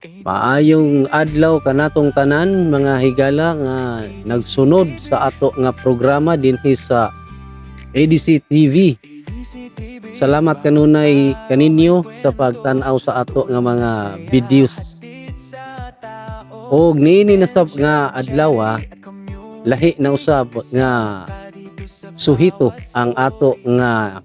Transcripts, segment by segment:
Maayong adlaw kanatong tanan mga higala nga nagsunod sa ato nga programa dinhi sa ADC TV. Salamat kanunay kaninyo sa pagtan-aw sa ato nga mga videos. Og niini na sab nga adlaw lahi na usab nga suhito ang ato nga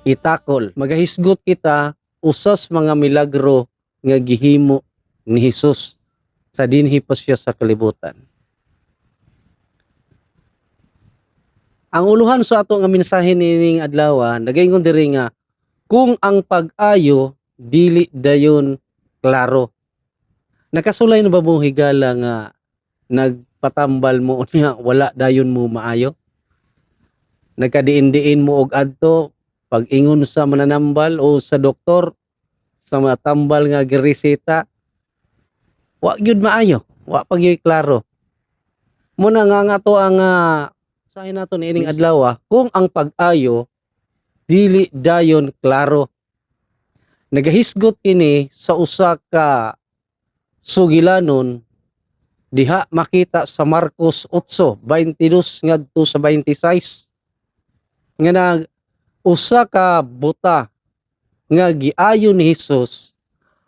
itakol. Magahisgot kita usas mga milagro nga gihimo ni Hesus sa dinhi pa siya sa kalibutan. Ang uluhan sa ato nga mensahe nining adlaw nagaingon diri nga kung ang pag-ayo dili dayon klaro. Nakasulay na ba mo higala nga nagpatambal mo unya wala dayon mo maayo? Nagkadiin-diin mo og adto pag-ingon sa mananambal o sa doktor sa matambal nga gireseta wa gyud maayo, wa pa gyud klaro. Muna nga to ang sahin nato niining adlaw kung ang pag-ayo dili dayon klaro. Nagahisgot ini sa usa ka sugilanon diha makita sa Marcos 8:22 ngadto sa 26 nga nag usa ka buta nga giayo ni Hesus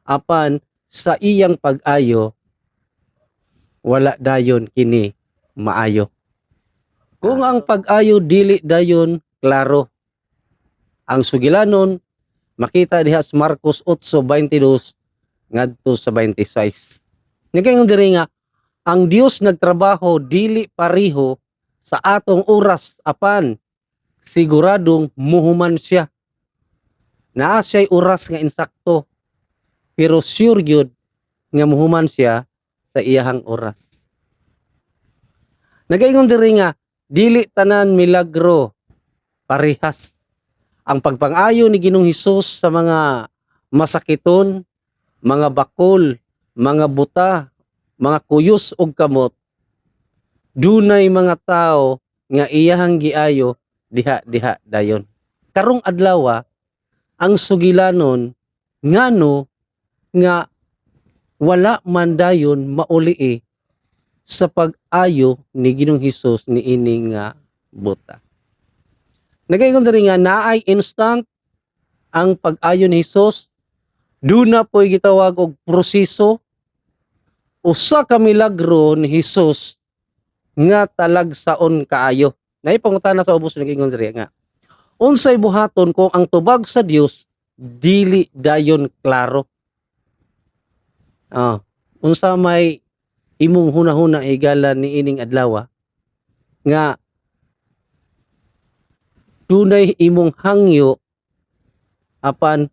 apan sa iyang pag-ayo wala dayon kini maayo. Kung ang pag-ayo dili dayon klaro, ang sugilanon makita diha sa Marcos 8:22 ngadto sa 26. Nagaingon diri nga ang Dios nagtrabaho dili pareho sa atong oras apan siguradong muhuman siya. Naa siya'y oras nga insakto pero sure gyud nga muhuman siya sa iyahang oras. Nagaingon diri nga dili tanan milagro parehas. Ang pagpang-ayo ni Ginoong Hesus sa mga masakiton, mga bakol, mga buta, mga kuyos ug kamot dunay mga tao nga iyahang giayo diha dayon. Karong adlaw ang sugilanon ngano nga wala man dayon mauli sa pag-ayo ni Ginoong Hesus niini nga buta. Nagaingon diri nga naay instant ang pag-ayo ni Hesus, duna po'y gitawag og proseso. Usa ka milagro ni Hesus nga talagsaon kaayo. Nay pangutana sa ubos nagaingon diri nga unsay buhaton kung ang tubag sa Dios dili dayon klaro? Unsa may imong hunahuna higala ni ining adlaw nga dunay imong hangyo apan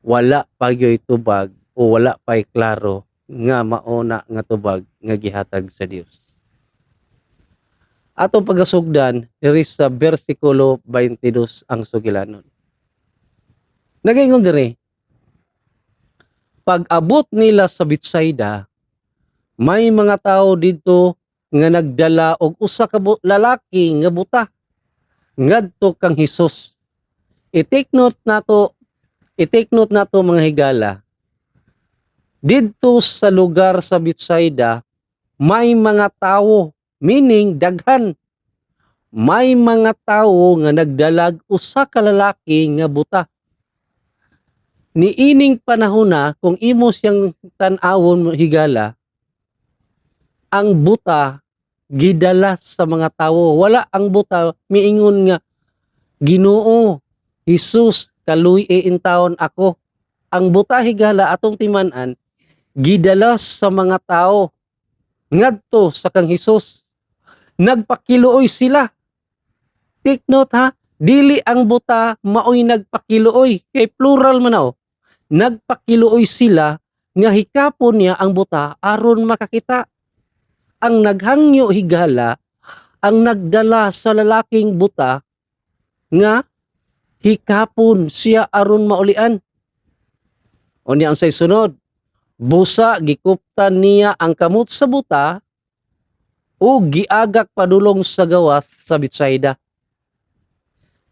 wala pa gyoy tubag o wala pay klaro nga mauna nga tubag nga gihatag sa Dios. Atong pagasugdan diri sa bersikulo 22 ang sugilanon. Nagaingon diri pag-abot nila sa Betsaida may mga tao dito nga nagdala og usa ka lalaki nga buta ngadto kang Hesus. I-take note nato mga higala. Didto sa lugar sa Betsaida may mga tawo, meaning daghan. May mga tawo nga nagdalag usa ka lalaki nga buta. Niining panahon kung imo siyang tan-awon higala, ang buta gidala sa mga tawo. Wala ang buta miingon nga Ginoo, Hesus, kaluy in taon ako. Ang buta higala atong timan-an gidala sa mga tao ngadto sa kang Hesus. Nagpakiluoy sila. Take note dili ang buta maoy nagpakiluoy, kay plural man nagpakiluoy sila nga hikapon niya ang buta aron makakita. Ang naghangyo higala ang nagdala sa lalaking buta nga hikapon siya aron maulian. Unya ang say sunod, busa gikuptan niya ang kamot sa buta o giagak padulong sa gawas sa Betsaida.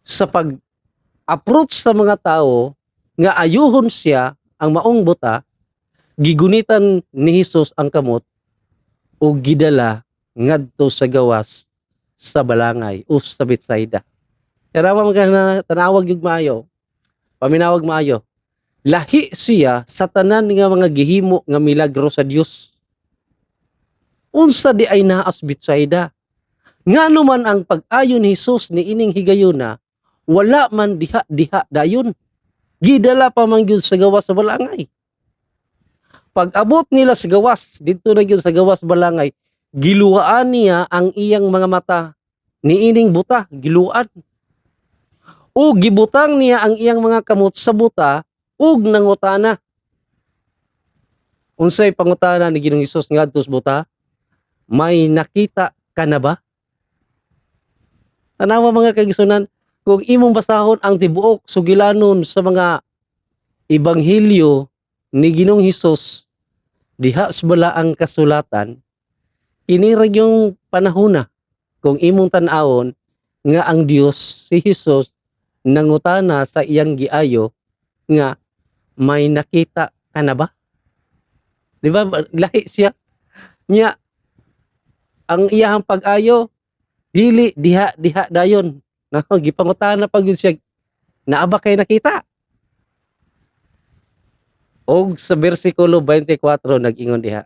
Sa pag-approach sa mga tao nga ayuhon siya ang maong buta, Gigunitan ni Hesus ang kamot o gidala ngadto sa gawas sa balangay o sa Betsaida. Kaya mga tanawag yung maayo, paminawag maayo. Lahi siya sa tanan nga mga gihimo nga milagro sa Dios. Unsa di ay naas Betsaida. Ngano man ang pag-ayo ni Hesus ni ining higayuna, wala man diha-diha dayon. Gidala pa man gyud sa gawas sa balangay. Pag abot nila sa gawas, dito na gyud sa gawas balangay, giluwaan niya ang iyang mga mata ni ining buta, giluan. O gibutang niya ang iyang mga kamot sa buta ug nangutana. Unsay pangutana ni Ginoong Hesus ngadto sa buta? May nakita ka na ba? Tanawa mga kaigsunan, kung imong basahon ang tibuok sugilanon sa mga ebanghelyo ni Ginoong Hesus diha sa balaang kasulatan, kini ra yung panahona kung imong tan-awon nga ang Dios si Hesus nangutana sa iyang giayo nga may nakita ka na ba? Di ba lahi siya nya ang iyang pag-ayo dili diha dayon. Gipangutana pag yun siya, naaba kay nakita? Og sa bersikulo 24 nag-ingon diha,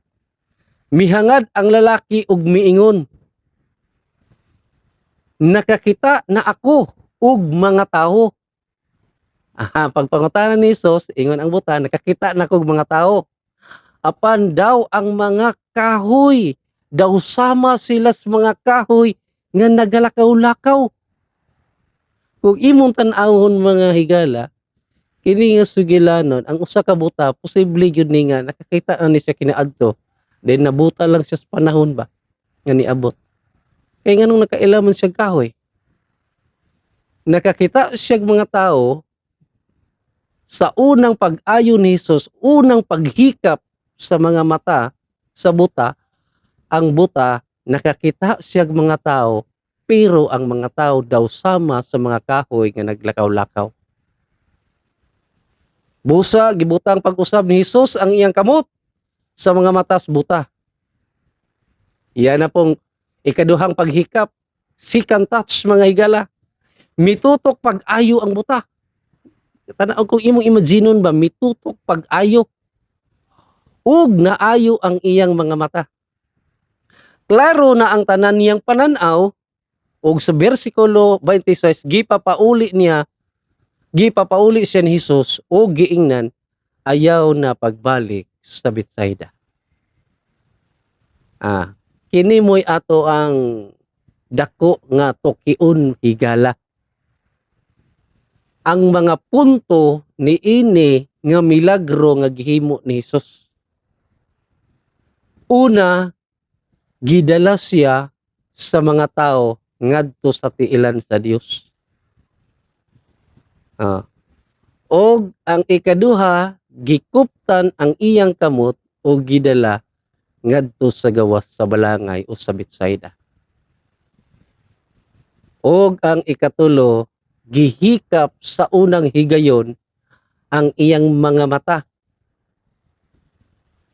mihangad ang lalaki ug miingon, nakakita na ako ug mga tao. Pagpangutana ni Hesus, ingon ang buta, nakakita na kog mga tao. Apan daw ang mga kahoy, daw sama sila sa mga kahoy nga nagalakaw-lakaw. Kung imong tan-awon mga higala, kini nga sugilanon, ang usa ka buta, posible yun ni nga, nakakita na ni siya kinaadto, then nabuta lang siya sa panahon ba, nga niabot. Kaya nga nung nakailaman siya kahoy, nakakita siya mga tao, sa unang pag-ayo ni Hesus, unang paghikap sa mga mata, sa buta, ang buta, nakakita siya mga tao, pero ang mga tao daw sama sa mga kahoy nga naglakaw-lakaw. Busa, gibutang pag-usab ni Hesus ang iyang kamot sa mga matas buta. Iyan na pong ikaduhang paghikap, second touch mga higala. Mitutok pag-ayo ang buta. Tanaw kung imong imaginon ba, mitutok pag-ayo. Ug naayo ang iyang mga mata. Klaro na ang tanan niyang pananaw, ug sa bersikulo 26, gipapauli siya ni Hesus o giingnan, ayaw na pagbalik sa Betsaida. Kini mo'y ato ang dako nga tukiun higala. Ang mga punto ni ini nga milagro nga gihimo ni Hesus. Una, gidala siya sa mga tao ngadto sa tiilan sa Dios. Og ang ikaduha, gikuptan ang iyang kamot o gidala ngadto sa gawas sa balangay o sa Betsaida. Og ang ikatulo, gihikap sa unang higayon ang iyang mga mata.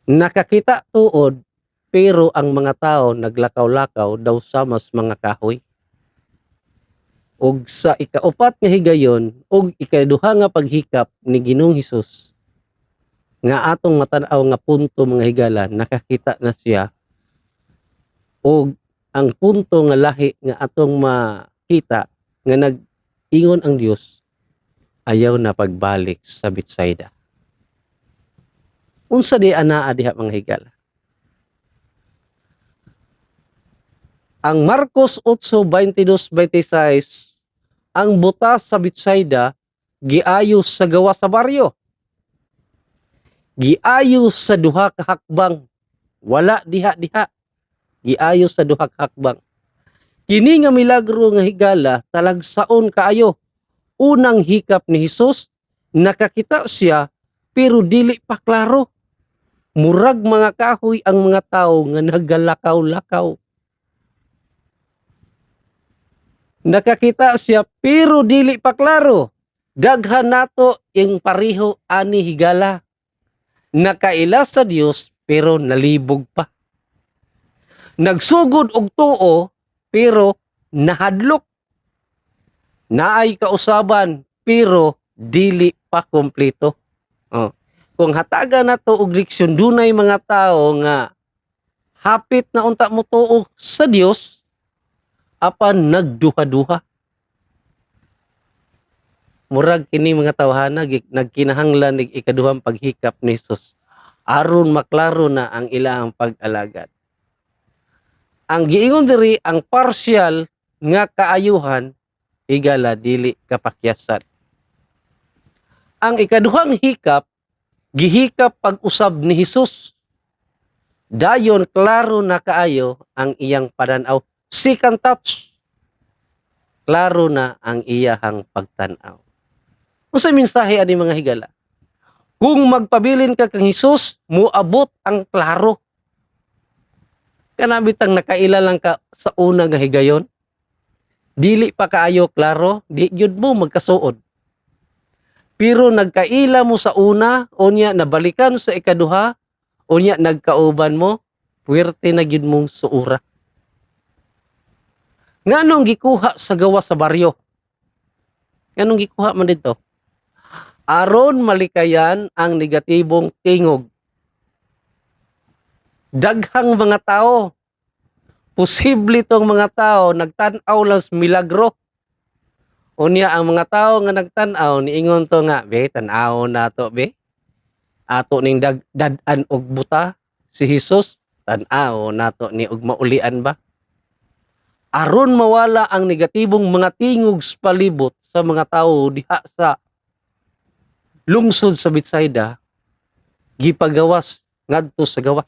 Nakakita tuod, pero ang mga tao naglakaw-lakaw daw sama sa mga kahoy. Og sa ikaupat nga higayon, og ikaduha nga paghikap ni Ginoong Hesus, nga atong matanaw nga punto mga higala, nakakita na siya. Og ang punto nga lahi nga atong makita, nga nag-ingon ang Dios, ayaw na pagbalik sa Betsaida. Unsa di anaa diha mga higala? Ang Marcos 8:22-26, ang butas sa Betsaida giayos sa gawa sa baryo. Giayos sa duha ka hakbang. Wala diha-diha. Giayos sa duha ka hakbang. Kini nga milagro nga higala talagsaon kaayo. Unang hikap ni Hesus, nakakita siya pero dili pa klaro. Murag mga kahoy ang mga tao nga nagalakaw-lakaw. Nakakita siya pero dili pa klaro. Daghan nato ing pareho ani higala. nakaila sa Dios pero nalibog pa. Nagsugod og tuo pero nahadlok. Naay kausaban pero dili pa kompleto. Oh. Kung hatagan nato og leksyon, dunay mga tao nga hapit na unta mo tuo sa Dios apan nagduha-duha. Murag kini mga tawhana nagkinahanglan nig ikaduhang paghikap ni Hesus aron maklaro na ang ilang pag-alagad. Ang giingon diri ang partial nga kaayuhan higala dili kapakyasan. Ang ikaduhang hikap gihikap pag-usab ni Hesus. Dayon klaro na kaayo ang iyang padan-aw. Second touch. Klaro na ang iyahang pagtan-aw. Usa mensahe ani mga higala? Kung magpabilin ka kang Hesus, muabot ang klaro. Kana bitang nakaila lang ka sa una nga higayon. Dili pa kaayo klaro, di gyud mo magkasuod. Pero nagkaila mo sa una, unya nabalikan sa ikaduha, unya nagkauban mo, puwerte na gyud mong suura. Nganong gikuha sa gawa sa baryo? Nganong gikuha man dito? Aron malikayan ang negatibong tingog. Daghang mga tao, posible tong mga tao nagtan-aw lang sa milagro. Unya ang mga tao nga nagtan-aw niingon to nga, be tan-aw nato be. Ato ning dad-an og buta si Hesus, tan-aw nato ni og maulian ba? Aron mawala ang negatibong mga tingog sa palibot sa mga tao diha sa lungsod sa Betsaida, gipagawas ngadto sa gawas.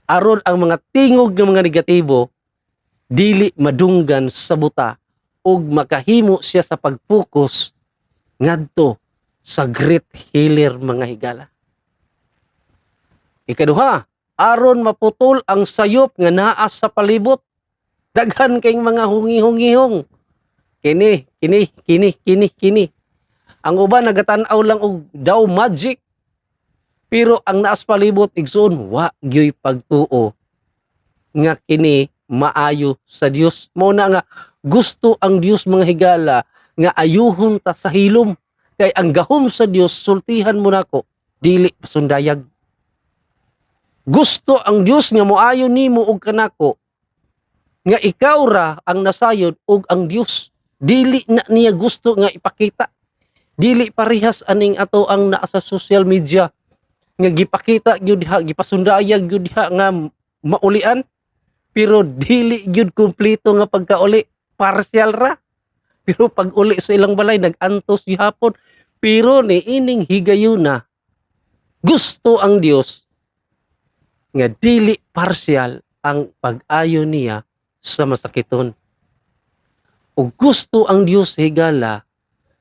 Aron ang mga tingog ng mga negatibo dili madunggan sa buta ug makahimo siya sa pag-focus ngadto sa great healer mga higala. Ikaduha, aron maputol ang sayop nga naa sa palibot. Daghan kayong mga hungi-hungihong. Kini. Ang uban nagatan-aw lang og daw magic. Pero ang naas palibot igsoon wa gyoy pagtuo nga kini maayo sa Dios. Mao na nga gusto ang Dios mga higala nga ayuhon ta sa hilom. Kay ang gahom sa Dios sultihan mo nako dili sundayag. Gusto ang Dios nga moayo nimo og kanako nga ikaw ra ang nasayod og ang Dios. Dili na niya gusto nga ipakita. Dili parehas aning ato ang naa sa social media nga gipakita gyud diha, gipasundayag gyud diha nga maulian, pero dili gyud kumpleto nga pagkauli, partial ra. Pero pag uli sa ilang balay nagantos gihapon. Pero ni ining higayuna gusto ang Dios nga dili partial ang pag-ayo niya sa masakiton. O gusto ang Dios higala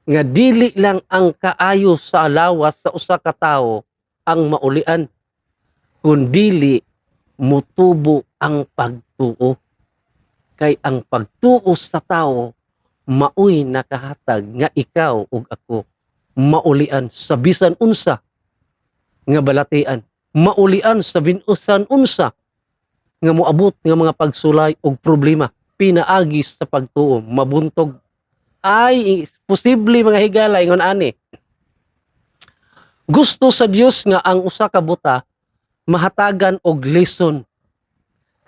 nga dili lang ang kaayo sa alawas sa usa ka tawo ang maulian, kundili mutubo ang pagtuo. Kay ang pagtuo sa tawo maoy nakahatag nga ikaw ug ako maulian sa bisan unsa nga balatian, maulian sa binusan unsa nga moabot nga mga pagsulay og problema, pinaagi sa pagtuo, mabuntog. Ay posible mga higala ingon ani. Gusto sa Dios nga ang usa ka buta mahatagan og lesson.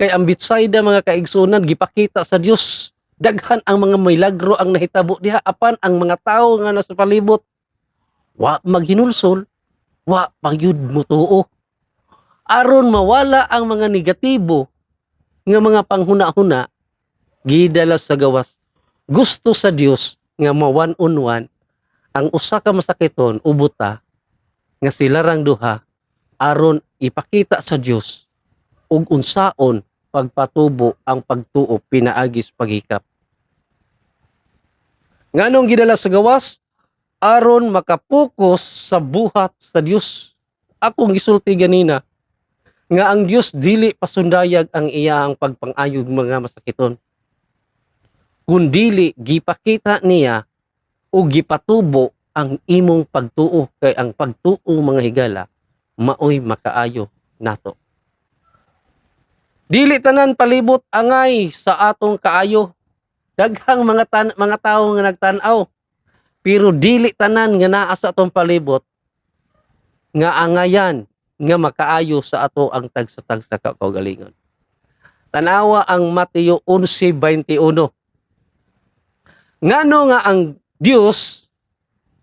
Kay ang Betsaida mga kaigsunan gipakita sa Dios. Daghan ang mga milagro ang nahitabo diha, apan ang mga tawo nga nasa palibot wa maghinulsol, wa pagyud mutuo. Aron mawala ang mga negatibo nga mga panghuna-huna, gidala sa gawas. Gusto sa Dios nga ma-one-on-one ang usa ka masakiton o buta nga sila rang duha aron ipakita sa Dios ug unsaon pagpatubo ang pagtuo pinaagis paghikap. Nganong gidala sa gawas? Aron makapokus sa buhat sa Dios. Akong gisulti ganina nga ang Dios dili pasundayag ang iyang pagpangayog mga masakiton. Kundili gipakita niya o gipatubo ang imong pagtuo. Kay ang pagtuo mga higala maoy makaayo nato. Dili tanan palibot angay sa atong kaayo. Daghang mga tawo nga nagtan-aw, pero dili tanan nga naa sa atong palibot nga angayan nga makaayo sa ato ang tagsa-tagsa ka kaugalingon. Tanawa ang Mateo 11:21. Ngano nga ang Dios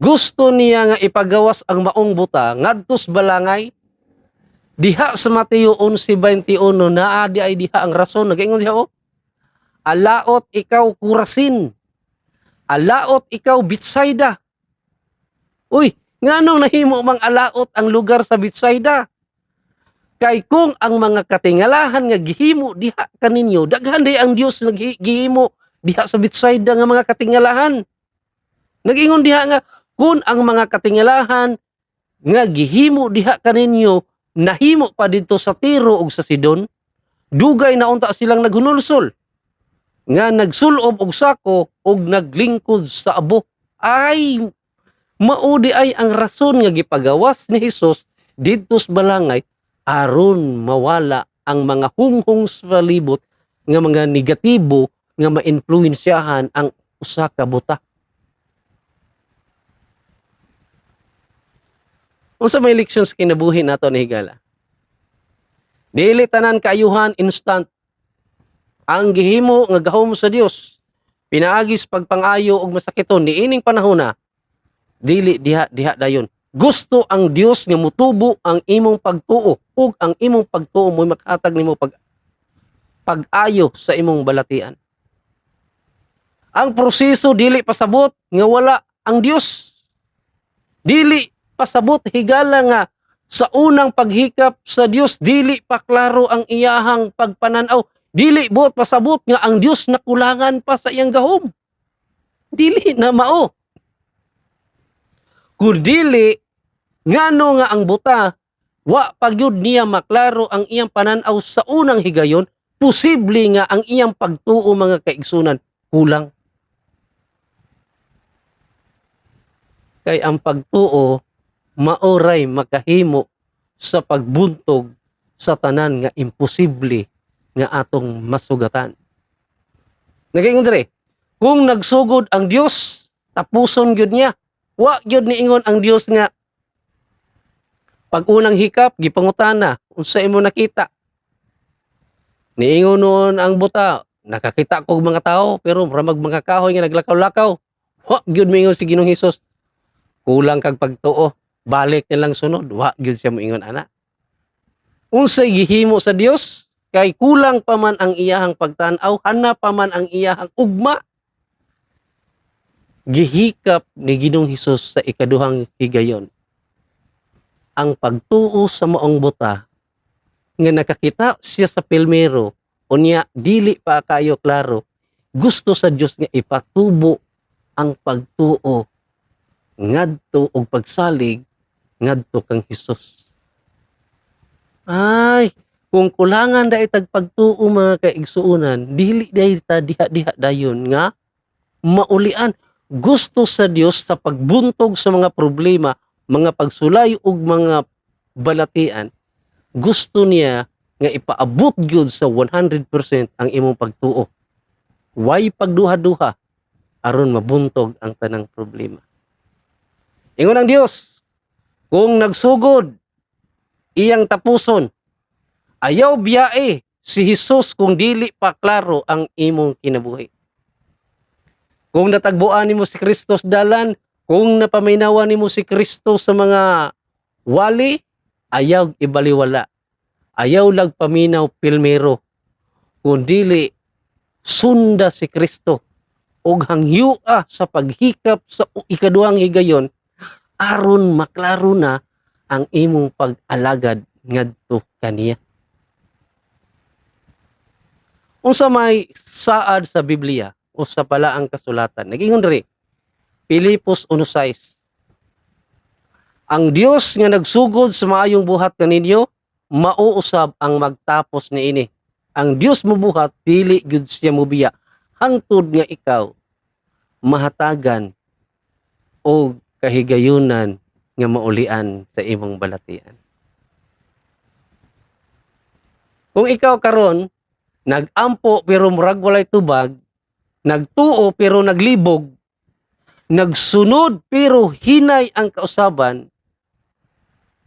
gusto niya nga ipagawas ang maong buta ngadtos balangay. Diha sa Mateo 11:21 naa di ay diha ang rason. Nagaingon diha alaot ikaw Kurasin, alaot ikaw Betsaida. Uy, nganong nahimo mang alaot ang lugar sa Betsaida? Kay kung ang mga katingalahan nga gihimo diha kaninyo, daghan day ang Dios naggihimo diha sa Betsaida nga mga katingalahan. Nag-ingon diha nga kung ang mga katingalahan nga gihimo diha kaninyo nahimo pa didto sa Tiro ug sa Sidon, dugay na unta silang naghunulsol nga nagsulob og sako ug naglingkod sa abo. Ay maudi ay ang rason nga gipagawas ni Hesus didto sa balangay aron mawala ang mga hunghong sa palibot nga mga negatibo nga maimpluwensyahan ang usa ka buta. Unsa may leksyon sa kinabuhi nato ni higala? Dili tanan kaayuhan instant. Ang gihimo nga gahom sa Dios pinaagis pagpangayo og masakiton niining panahona, dili diha dayon. Gusto ang Dios nga mutubo ang imong pagtuo ug ang imong pagtuo mo'y makahatag nimo pag-ayo sa imong balatian. Ang proseso dili pasabot nga wala ang Dios. Dili pasabot higala nga sa unang paghikap sa Dios dili pa klaro ang iyahang pagpananaw. Dili buot pasabot nga ang Dios nakulangan pa sa iyang gahom. Dili na mao. Kung dili ngano nga ang buta wa pagyud niya maklaro ang iyang pananaw sa unang higayon, posible nga ang iyang pagtuo mga kaigsunan kulang. Kay ang pagtuo maoray makahimo sa pagbuntog sa tanan nga imposible nga atong masugatan. Nagaingon dire, kung nagsugod ang Dios, tapuson gyud niya. Wa gyud niingon ang Dios nga pag unang hikap gipangutana unsa imo nakita. Niingon noon ang buta, nakakita ko mga tao pero ramag mga kahoy nga naglakaw-lakaw. Wa gyud miingon si Ginoong Hesus, kulang kag pagtuo, balik na lang sunod. Wa gyud siya moingon ana. Unsay gihimo sa Dios kay kulang pa man ang iyahang pagtan-aw, hana pa man ang iyahang ugma. Gihikap ni Ginoong Hesus sa ikaduhang higayon ang pagtuo sa maong buta nga nakakita siya sa pilmero unya dili pa kayo klaro. Gusto sa Dios nga ipatubo ang pagtuo ngadto og pagsalig ngadto kang Hesus. Ay, kung kulangan da itag pagtuo mga kaigsuunan, dili dahi ta diha dayon nga maulian. Gusto sa Dios sa pagbuntog sa mga problema, mga pagsulay ug mga balatian, gusto niya nga ipaabot gyud sa 100% ang imong pagtuo. Way pagduha-duha aron mabuntog ang tanang problema. Ingon ang Dios, kung nagsugod iyang tapuson, ayaw biyae si Hesus kung dili pa klaro ang imong kinabuhi. Kung natagbuan nimo si Kristo sa dalan, kung napaminawan nimo si Kristo sa mga wali, ayaw ibaliwala. Ayaw lag paminaw pilmero. Kung dili sunda si Kristo og hangyua sa paghikap sa ikaduhang higayon aron maklaro na ang imong pag-alagad ngadto kaniya. Unsa may saad sa Biblia o sa palaang kasulatan? Nag-ingon diri Pilipos 1:6. Ang Dios nga nagsugod sa maayong buhat kaninyo, mauusab ang magtapos niini. Ang Dios mobuhat dili gyud siya mobiya hangtod nga ikaw mahatagan o kahigayunan nga maulian sa imong balatian. Kung ikaw karon nagampo pero murag walay tubag, nagtuo pero naglibog, nagsunod pero hinay ang kausaban,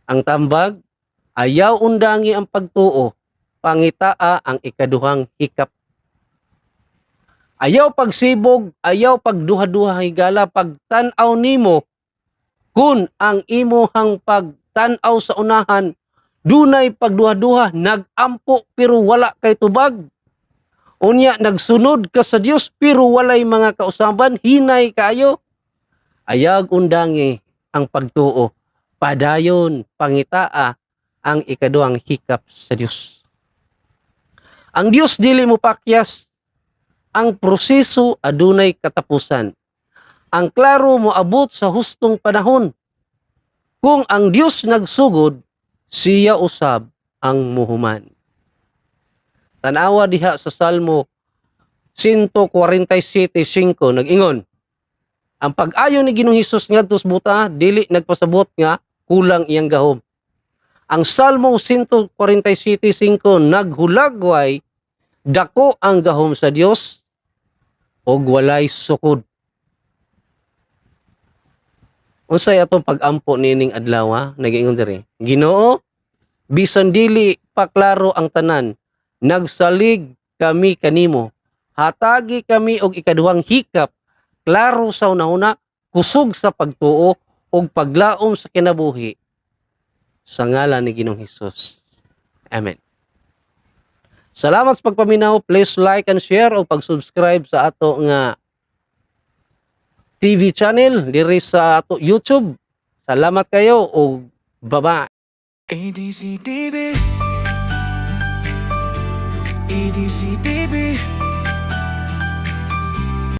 ang tambag, ayaw undangi ang pagtuo, pangitaa ang ikaduhang hikap. Ayaw pagsibog, ayaw pagduha-duha higala, pagtanaw nimo, kun ang imuhang pagtanaw sa unahan, dunay pagduha-duha, nagampo pero wala kay tubag. Unya, nagsunod ka sa Dios pero walay mga kausaban, hinay kayo. Ayag undangi ang pagtuo, padayon, pangitaa, ang ikaduhang hikap sa Dios. Ang Dios dili mo pakyas, ang proseso adunay katapusan. Ang klaro mo abot sa hustong panahon. Kung ang Dios nagsugod, siya usab ang muhuman. Tanawa diha sa Salmo 147:5 nag-ingon, ang pag-ayo ni Ginoong Hesus ngadto sa buta dili nagpasabot nga kulang iyang gahom. Ang Salmo 147:5 naghulagway, dako ang gahom sa Dios og walay sukod. Unsay atong pag-ampo nining adlaw, nag-ingon diri, Ginoo, bisan dili pa klaro ang tanan, nagsalig kami kanimo. Hatagi kami og ikaduhang hikap, klaro sa unahuna, kusog sa pagtuo og paglaom sa kinabuhi. Sa ngalan ni Ginoong Hesus. Amen. Salamat sa pagpaminaw. Please like and share o pag-subscribe sa ato nga TV channel diri sa ato YouTube. Salamat kayo o bye-bye. EDC TV EDC TV